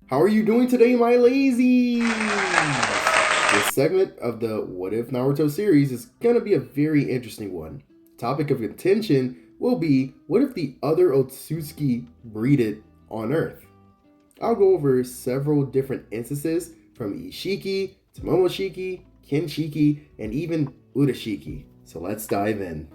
How are you doing today, my lazies? This segment of the What If Naruto series is going to be a very interesting one. Topic of contention will be, what if the other Otsutsuki breeded on Earth? I'll go over several different instances from Ishiki to Momoshiki, Kinshiki, and even Udashiki. So let's dive in.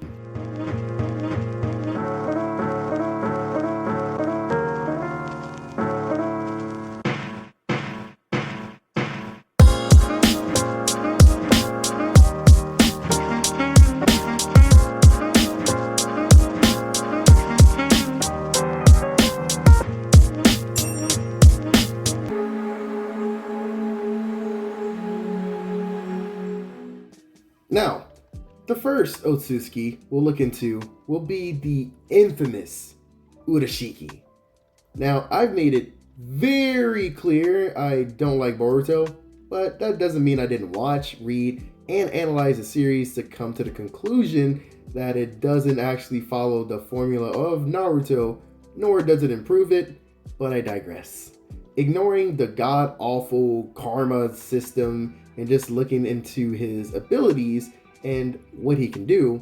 Now, the first Otsutsuki we'll look into will be the infamous Udashiki. Now, I've made it very clear I don't like Boruto, but that doesn't mean I didn't watch, read, and analyze the series to come to the conclusion that it doesn't actually follow the formula of Naruto, nor does it improve it, but I digress. Ignoring the god awful karma system and just looking into his abilities and what he can do,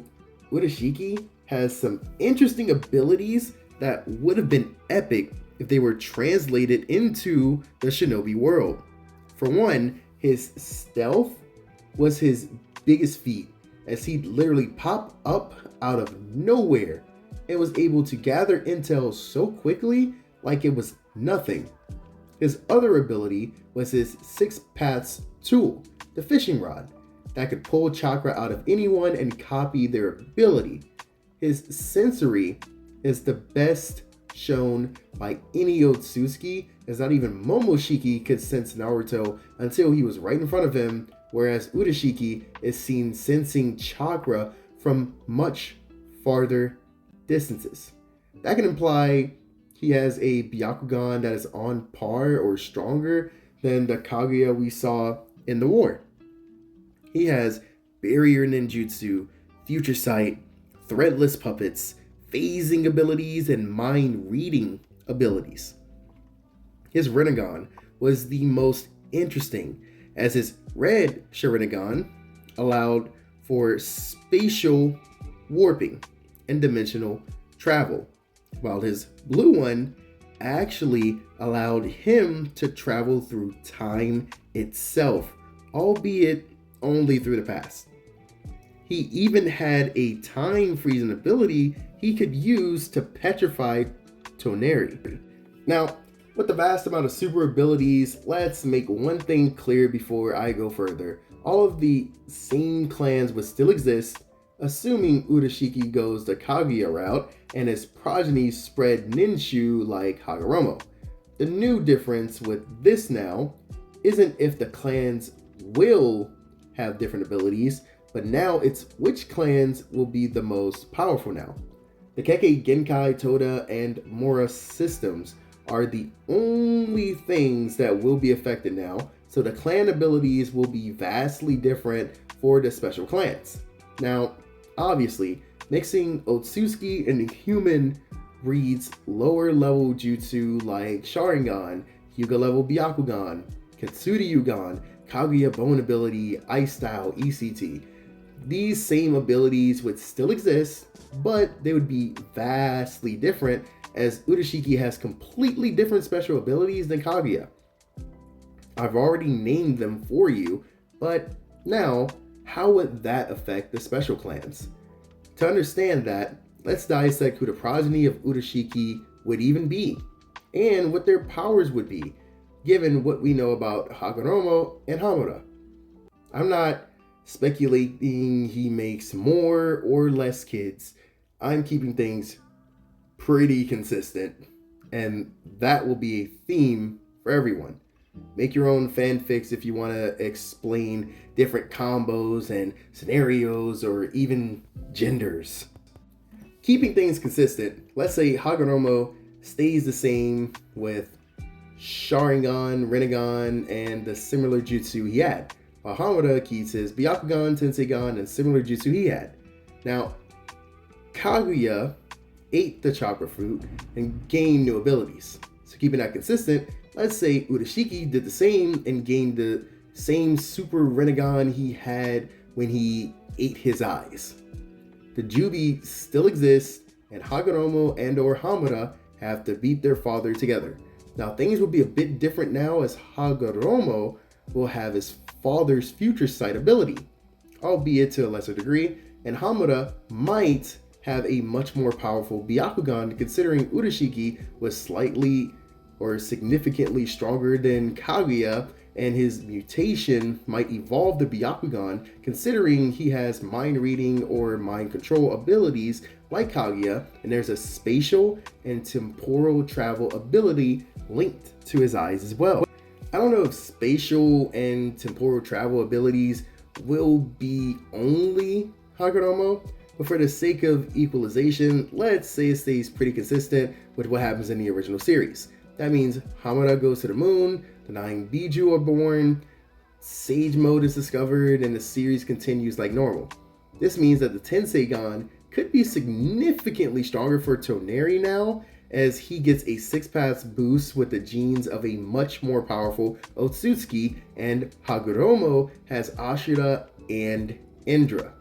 Udashiki has some interesting abilities that would have been epic if they were translated into the shinobi world. For one, his stealth was his biggest feat, as he'd literally pop up out of nowhere and was able to gather intel so quickly like it was nothing. His other ability was his six paths tool, the fishing rod, that could pull chakra out of anyone and copy their ability. His sensory is the best shown by any Otsutsuki, as not even Momoshiki could sense Naruto until he was right in front of him, whereas Udashiki is seen sensing chakra from much farther distances. That can imply he has a Byakugan that is on par or stronger than the Kaguya we saw in the war. He has barrier ninjutsu, future sight, threadless puppets, phasing abilities, and mind reading abilities. His Rinnegan was the most interesting, as his red Sharingan allowed for spatial warping and dimensional travel, while his blue one actually allowed him to travel through time itself, albeit only through the past. He even had a time freezing ability he could use to petrify Toneri. Now, with the vast amount of super abilities, let's make one thing clear before I go further. All of the same clans would still exist, assuming Udashiki goes the Kaguya route and his progeny spread Ninshu like Hagoromo. The new difference with this now isn't if the clans will have different abilities, but now it's which clans will be the most powerful now. The Kekkei Genkai, Toda, and Mora systems are the only things that will be affected now, so the clan abilities will be vastly different for the special clans. Now, obviously, mixing Otsutsuki and human breeds lower level jutsu like Sharingan, Hyuga level Byakugan, Katsuryugan, Kaguya bone ability, Ice style, ECT. These same abilities would still exist, but they would be vastly different, as Udashiki has completely different special abilities than Kaguya. I've already named them for you, but now, how would that affect the special clans? To understand that, let's dissect who the progeny of Udashiki would even be, and what their powers would be, given what we know about Hagoromo and Hamura. I'm not speculating he makes more or less kids. I'm keeping things pretty consistent, and that will be a theme for everyone. Make your own fanfics if you want to explain different combos and scenarios or even genders. Keeping things consistent, let's say Hagoromo stays the same with Sharingan, Rinnegan, and the similar jutsu he had, while Hamura keeps his Byakugan, Tenseigan, and similar jutsu he had. Now, Kaguya ate the chakra fruit and gained new abilities. So keeping that consistent, Let's say Urashiki did the same and gained the same super Rinnegan he had when he ate his eyes. The Jubi still exists, and Hagoromo and or Hamura have to beat their father together. Now things will be a bit different now, as Hagoromo will have his father's future sight ability, albeit to a lesser degree, and Hamura might have a much more powerful Byakugan, considering Urashiki was slightly or significantly stronger than Kaguya, and his mutation might evolve the Byakugan, considering he has mind reading or mind control abilities like Kaguya, and there's a spatial and temporal travel ability linked to his eyes as well. I don't know if spatial and temporal travel abilities will be only Hagoromo, but for the sake of equalization, let's say it stays pretty consistent with what happens in the original series. That means Hamura goes to the moon, the 9 Biju are born, Sage Mode is discovered, and the series continues like normal. This means that the Tenseigan could be significantly stronger for Toneri now, as he gets a 6-pass boost with the genes of a much more powerful Otsutsuki, and Hagoromo has Ashura and Indra.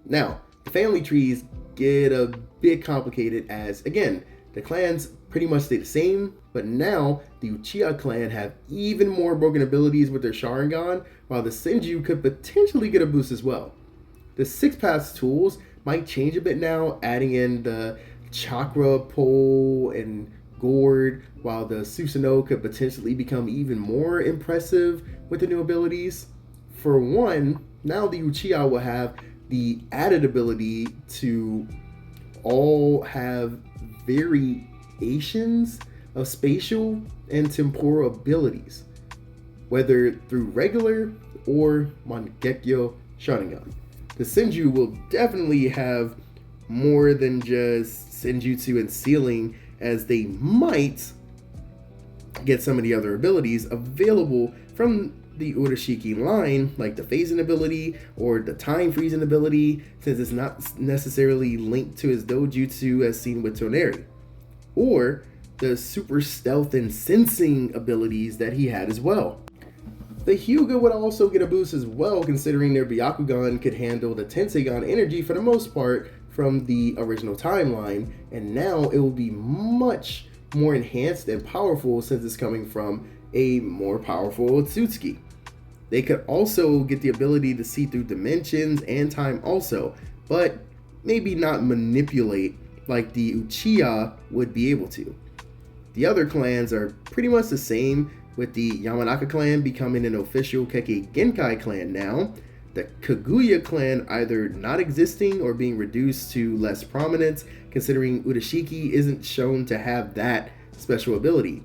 Now, the family trees get a bit complicated, as, again, the clans pretty much stay the same, but now the Uchiha clan have even more broken abilities with their Sharingan, while the Senju could potentially get a boost as well. The 6-pass tools might change a bit now, adding in the Chakra Pole and Gourd, while the Susanoo could potentially become even more impressive with the new abilities. For one, now the Uchiha will have the added ability to all have variations of spatial and temporal abilities, whether through regular or Mangekyo Sharingan. The Senju will definitely have more than just Senjutsu and Sealing, as they might get some of the other abilities available from the Urashiki line, like the phasing ability or the time freezing ability, since it's not necessarily linked to his dojutsu as seen with Toneri, or the super stealth and sensing abilities that he had as well. The Hyuga would also get a boost as well, considering their Byakugan could handle the Tenseigan energy for the most part from the original timeline, and now it will be much more enhanced and powerful since it's coming from a more powerful Otsutsuki. They could also get the ability to see through dimensions and time also, but maybe not manipulate like the Uchiha would be able to. The other clans are pretty much the same, with the Yamanaka clan becoming an official Kekkei Genkai clan now, the Kaguya clan either not existing or being reduced to less prominence, considering Urashiki isn't shown to have that special ability.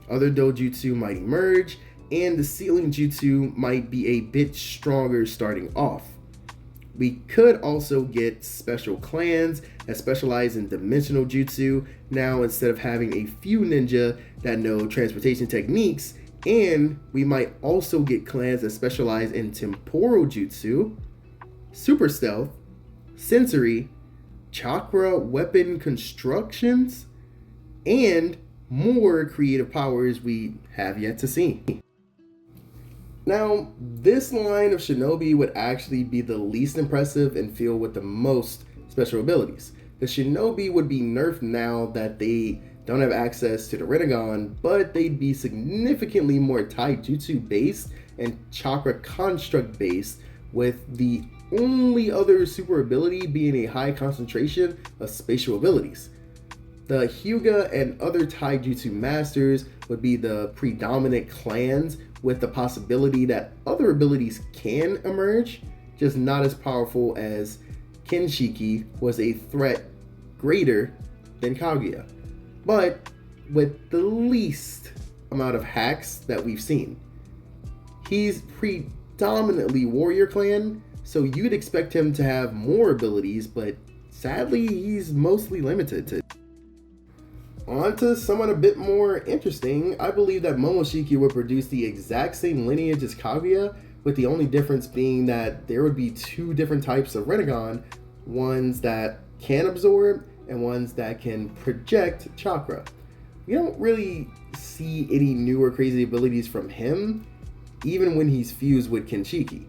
Other dojutsu might emerge, and the Sealing Jutsu might be a bit stronger starting off. We could also get special clans that specialize in dimensional jutsu now, instead of having a few ninja that know transportation techniques, and we might also get clans that specialize in temporal jutsu, super stealth, sensory, chakra weapon constructions, and more creative powers we have yet to see. Now, this line of shinobi would actually be the least impressive and filled with the most special abilities. The shinobi would be nerfed now that they don't have access to the Rinnegan, but they'd be significantly more taijutsu based and chakra construct based, with the only other super ability being a high concentration of spatial abilities. The Hyuga and other taijutsu masters would be the predominant clans, with the possibility that other abilities can emerge, just not as powerful, as Kenshiki was a threat greater than Kaguya, but with the least amount of hacks that we've seen. He's predominantly warrior clan, so you'd expect him to have more abilities, but sadly he's mostly limited to. On to someone a bit more interesting. I believe that Momoshiki would produce the exact same lineage as Kaguya, with the only difference being that there would be two different types of Rinnegan, ones that can absorb and ones that can project chakra. We don't really see any new or crazy abilities from him, even when he's fused with Kenshiki.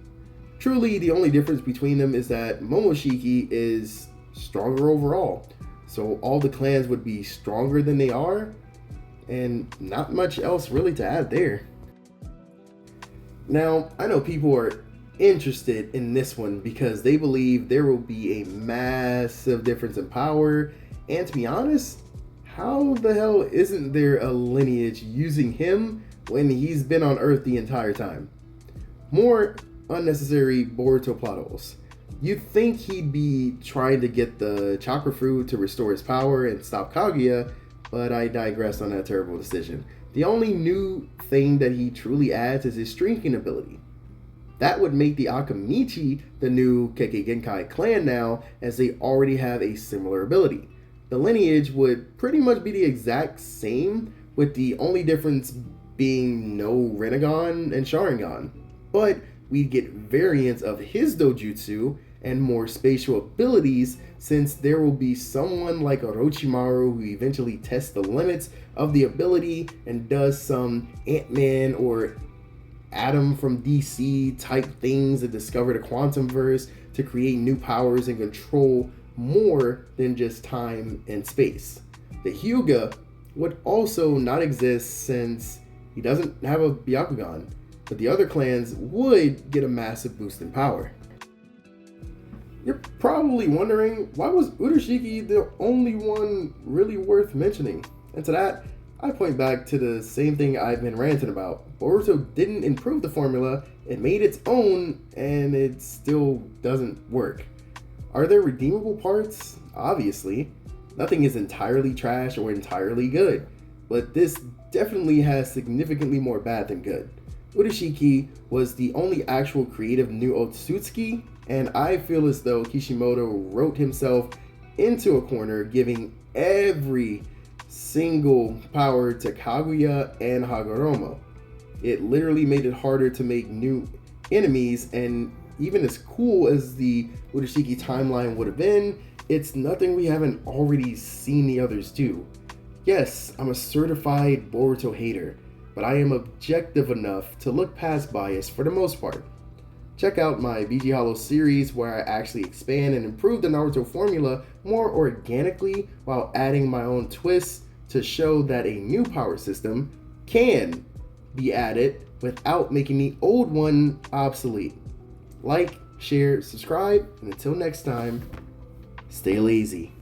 Truly, the only difference between them is that Momoshiki is stronger overall, so all the clans would be stronger than they are, and not much else really to add there. Now, I know people are interested in this one because they believe there will be a massive difference in power, and to be honest, how the hell isn't there a lineage using him when he's been on Earth the entire time? More unnecessary Boruto plot holes. You'd think he'd be trying to get the chakra fruit to restore his power and stop Kaguya, but I digress on that terrible decision. The only new thing that he truly adds is his drinking ability. That would make the Akamichi the new Kekkei Genkai clan now, as they already have a similar ability. The lineage would pretty much be the exact same, with the only difference being no Rinnegan and Sharingan. But we'd get variants of his dojutsu and more spatial abilities, since there will be someone like Orochimaru who eventually tests the limits of the ability and does some Ant-Man or Atom from DC type things and discover the quantum verse to create new powers and control more than just time and space. The Hyuga would also not exist since he doesn't have a Byakugan, but the other clans would get a massive boost in power. You're probably wondering, why was Urashiki the only one really worth mentioning? And to that, I point back to the same thing I've been ranting about. Boruto didn't improve the formula, it made its own, and it still doesn't work. Are there redeemable parts? Obviously. Nothing is entirely trash or entirely good, but this definitely has significantly more bad than good. Urashiki was the only actual creative new Otsutsuki, and I feel as though Kishimoto wrote himself into a corner, giving every single power to Kaguya and Hagoromo. It literally made it harder to make new enemies, and even as cool as the Urashiki timeline would have been, it's nothing we haven't already seen the others do. Yes, I'm a certified Boruto hater, but I am objective enough to look past bias for the most part. Check out my BG Hollow series where I actually expand and improve the Naruto formula more organically while adding my own twists to show that a new power system can be added without making the old one obsolete. Like, share, subscribe, and until next time, stay lazy.